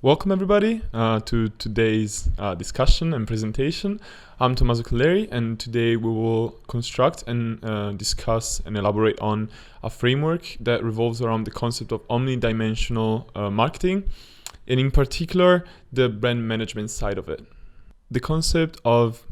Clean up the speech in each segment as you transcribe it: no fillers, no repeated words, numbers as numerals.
Welcome everybody to today's discussion and presentation. I'm Tommaso Calleri, and today we will construct and discuss and elaborate on a framework that revolves around the concept of omnidimensional marketing, and in particular the brand management side of it. The concept of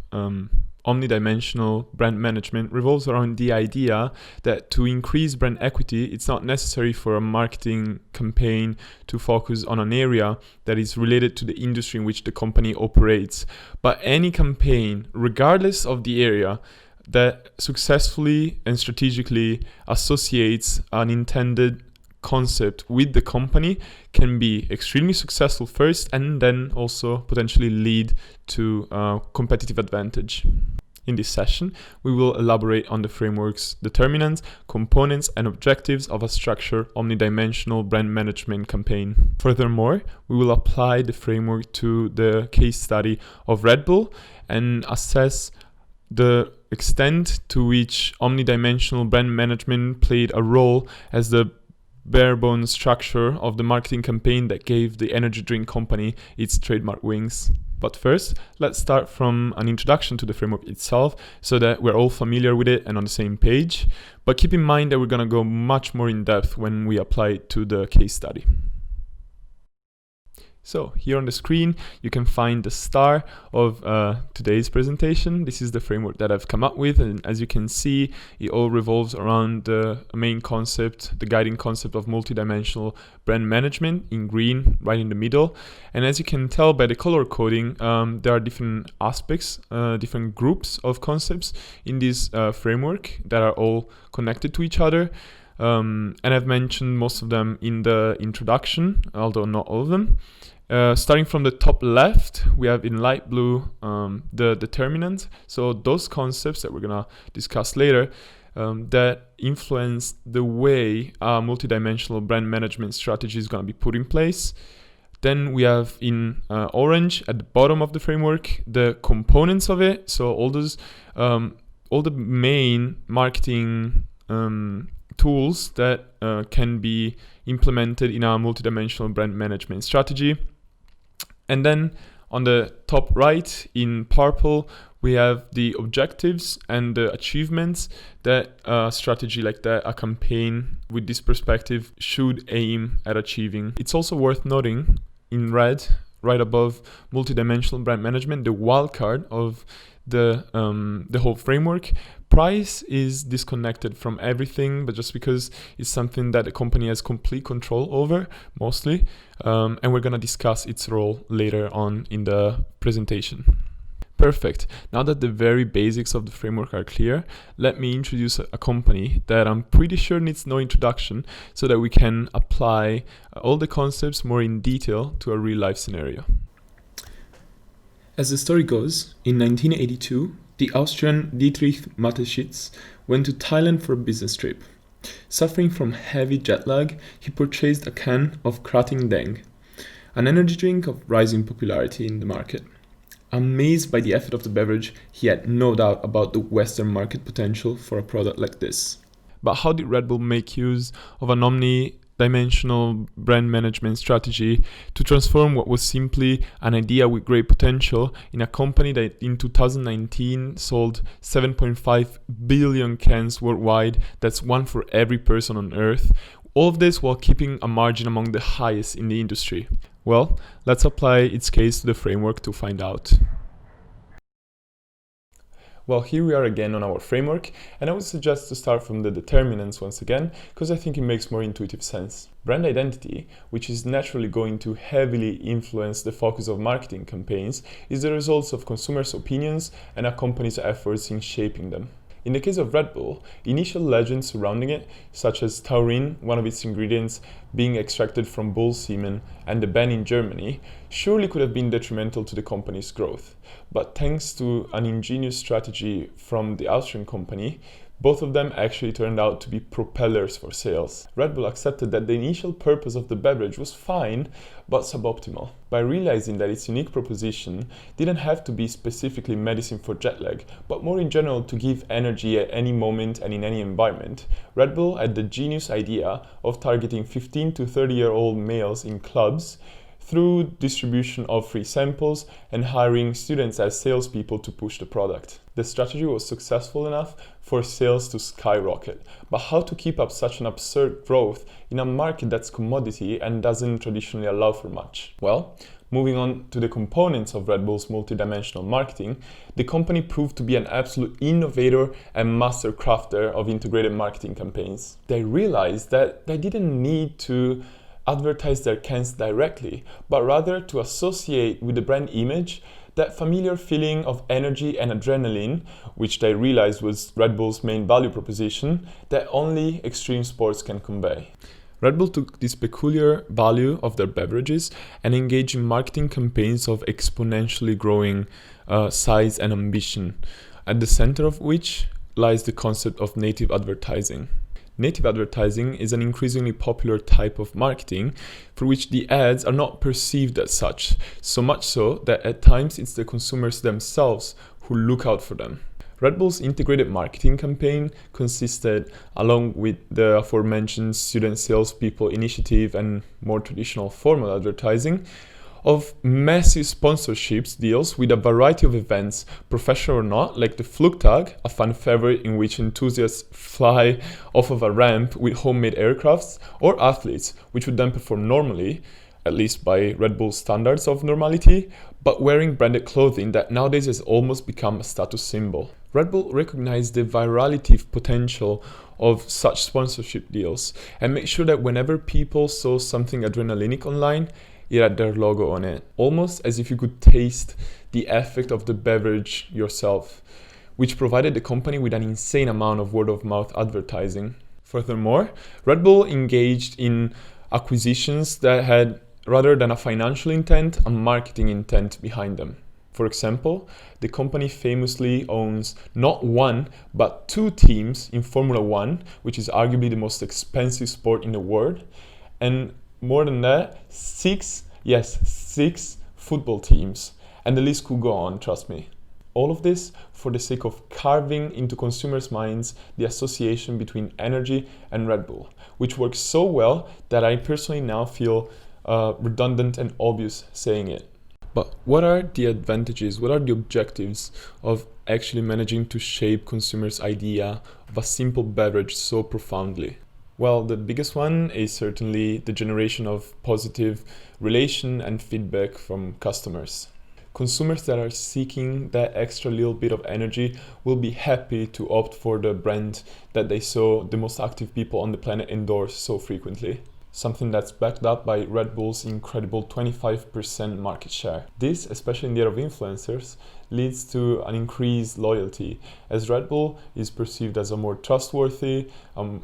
omnidimensional brand management revolves around the idea that to increase brand equity, it's not necessary for a marketing campaign to focus on an area that is related to the industry in which the company operates, but any campaign, regardless of the area, that successfully and strategically associates an intended concept with the company can be extremely successful first and then also potentially lead to competitive advantage. In this session, we will elaborate on the framework's determinants, components, and objectives of a structured omnidimensional brand management campaign. Furthermore, we will apply the framework to the case study of Red Bull and assess the extent to which omnidimensional brand management played a role as the bare bones structure of the marketing campaign that gave the energy drink company its trademark wings. But first, let's start from an introduction to the framework itself so that we're all familiar with it and on the same page. But keep in mind that we're going to go much more in depth when we apply it to the case study. So here on the screen, you can find the star of today's presentation. This is the framework that I've come up with. And as you can see, it all revolves around the main concept, the guiding concept of multidimensional brand management in green, right in the middle. And as you can tell by the color coding, there are different aspects, different groups of concepts in this framework that are all connected to each other. And I've mentioned most of them in the introduction, although not all of them. Starting from the top left, we have in light blue the determinants. So those concepts that we're going to discuss later that influence the way a multidimensional brand management strategy is going to be put in place. Then we have in orange at the bottom of the framework the components of it. So all the main marketing tools that can be implemented in a multidimensional brand management strategy. And then on the top right in purple, we have the objectives and the achievements that a strategy like that, a campaign with this perspective, should aim at achieving. It's also worth noting in red, right above multidimensional brand management, the wildcard of the whole framework. Price is disconnected from everything, but just because it's something that the company has complete control over, mostly, and we're going to discuss its role later on in the presentation. Perfect. Now that the very basics of the framework are clear, let me introduce a company that I'm pretty sure needs no introduction so that we can apply all the concepts more in detail to a real-life scenario. As the story goes, in 1982, the Austrian Dietrich Mateschitz went to Thailand for a business trip. Suffering from heavy jet lag, he purchased a can of Krating Deng, an energy drink of rising popularity in the market. Amazed by the effect of the beverage, he had no doubt about the Western market potential for a product like this. But how did Red Bull make use of an omnidimensional brand management strategy to transform what was simply an idea with great potential in a company that in 2019 sold 7.5 billion cans worldwide? That's one for every person on earth. All of this while keeping a margin among the highest in the industry. Well, let's apply its case to the framework to find out. Well, here we are again on our framework, and I would suggest to start from the determinants once again, because I think it makes more intuitive sense. Brand identity, which is naturally going to heavily influence the focus of marketing campaigns, is the result of consumers' opinions and a company's efforts in shaping them. In the case of Red Bull, initial legends surrounding it, such as taurine, one of its ingredients being extracted from bull semen, and the ban in Germany, surely could have been detrimental to the company's growth. But thanks to an ingenious strategy from the Austrian company, both of them actually turned out to be propellers for sales. Red Bull accepted that the initial purpose of the beverage was fine, but suboptimal. By realizing that its unique proposition didn't have to be specifically medicine for jet lag, but more in general to give energy at any moment and in any environment, Red Bull had the genius idea of targeting 15 to 30-year-old males in clubs through distribution of free samples and hiring students as salespeople to push the product. The strategy was successful enough for sales to skyrocket, but how to keep up such an absurd growth in a market that's commodity and doesn't traditionally allow for much? Well, moving on to the components of Red Bull's multidimensional marketing, the company proved to be an absolute innovator and master crafter of integrated marketing campaigns. They realized that they didn't need to advertise their cans directly, but rather to associate with the brand image that familiar feeling of energy and adrenaline, which they realized was Red Bull's main value proposition, that only extreme sports can convey. Red Bull took this peculiar value of their beverages and engaged in marketing campaigns of exponentially growing size and ambition, at the center of which lies the concept of native advertising. Native advertising is an increasingly popular type of marketing for which the ads are not perceived as such, so much so that at times it's the consumers themselves who look out for them. Red Bull's integrated marketing campaign consisted, along with the aforementioned student salespeople initiative and more traditional formal advertising, of massive sponsorships deals with a variety of events, professional or not, like the Flugtag, a fan favorite in which enthusiasts fly off of a ramp with homemade aircrafts, or athletes, which would then perform normally, at least by Red Bull standards of normality, but wearing branded clothing that nowadays has almost become a status symbol. Red Bull recognized the virality potential of such sponsorship deals and made sure that whenever people saw something adrenalinic online, it had their logo on it, almost as if you could taste the effect of the beverage yourself, which provided the company with an insane amount of word-of-mouth advertising. Furthermore, Red Bull engaged in acquisitions that had, rather than a financial intent, a marketing intent behind them. For example, the company famously owns not one, but 2 teams in Formula One, which is arguably the most expensive sport in the world, and more than that, 6 football teams. And the list could go on, trust me. All of this for the sake of carving into consumers' minds the association between energy and Red Bull, which works so well that I personally now feel redundant and obvious saying it. But what are the advantages, what are the objectives of actually managing to shape consumers' idea of a simple beverage so profoundly? Well, the biggest one is certainly the generation of positive relation and feedback from customers. Consumers that are seeking that extra little bit of energy will be happy to opt for the brand that they saw the most active people on the planet endorse so frequently. Something that's backed up by Red Bull's incredible 25% market share. This, especially in the era of influencers, leads to an increased loyalty, as Red Bull is perceived as a more trustworthy,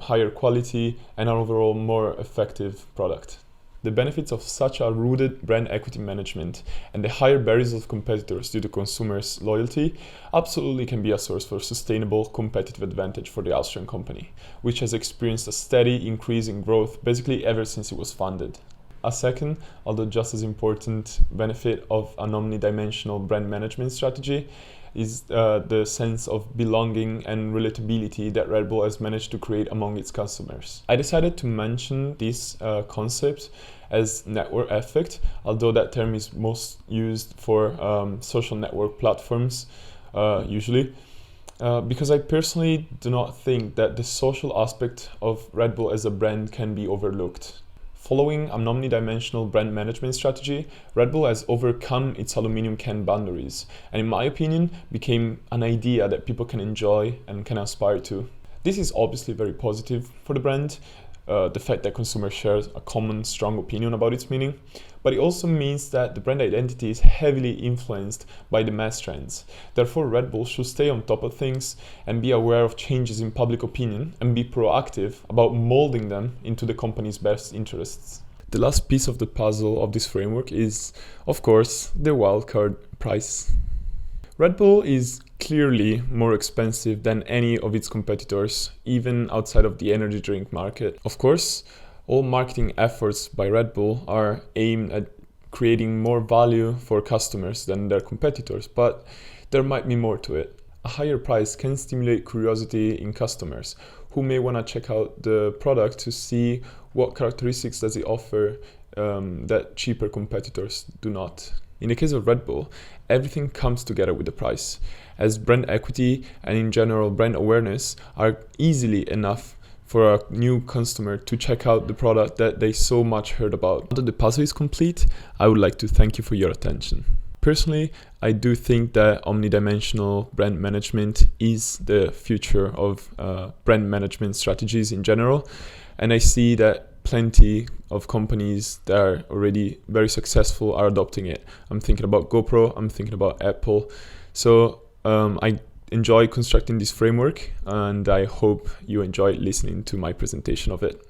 higher quality, and an overall more effective product. The benefits of such a rooted brand equity management and the higher barriers of competitors due to consumers' loyalty absolutely can be a source for sustainable competitive advantage for the Austrian company, which has experienced a steady increase in growth basically ever since it was founded. A second, although just as important, benefit of an omnidimensional brand management strategy is the sense of belonging and relatability that Red Bull has managed to create among its customers. I decided to mention this concept as network effect, although that term is most used for social network platforms usually, because I personally do not think that the social aspect of Red Bull as a brand can be overlooked. Following an omnidimensional brand management strategy, Red Bull has overcome its aluminum can boundaries and, in my opinion, became an idea that people can enjoy and can aspire to. This is obviously very positive for the brand, the fact that consumers share a common strong opinion about its meaning, but it also means that the brand identity is heavily influenced by the mass trends. Therefore, Red Bull should stay on top of things and be aware of changes in public opinion and be proactive about molding them into the company's best interests. The last piece of the puzzle of this framework is, of course, the wildcard price. Red Bull is clearly more expensive than any of its competitors, even outside of the energy drink market. Of course, all marketing efforts by Red Bull are aimed at creating more value for customers than their competitors, but there might be more to it. A higher price can stimulate curiosity in customers who may want to check out the product to see what characteristics does it offer that cheaper competitors do not. In the case of Red Bull, everything comes together with the price, as brand equity and in general brand awareness are easily enough for a new customer to check out the product that they so much heard about. Now that the puzzle is complete, I would like to thank you for your attention. Personally, I do think that omnidimensional brand management is the future of brand management strategies in general, and I see that plenty of companies that are already very successful are adopting it. I'm thinking about GoPro, I'm thinking about Apple. So I enjoy constructing this framework, and I hope you enjoyed listening to my presentation of it.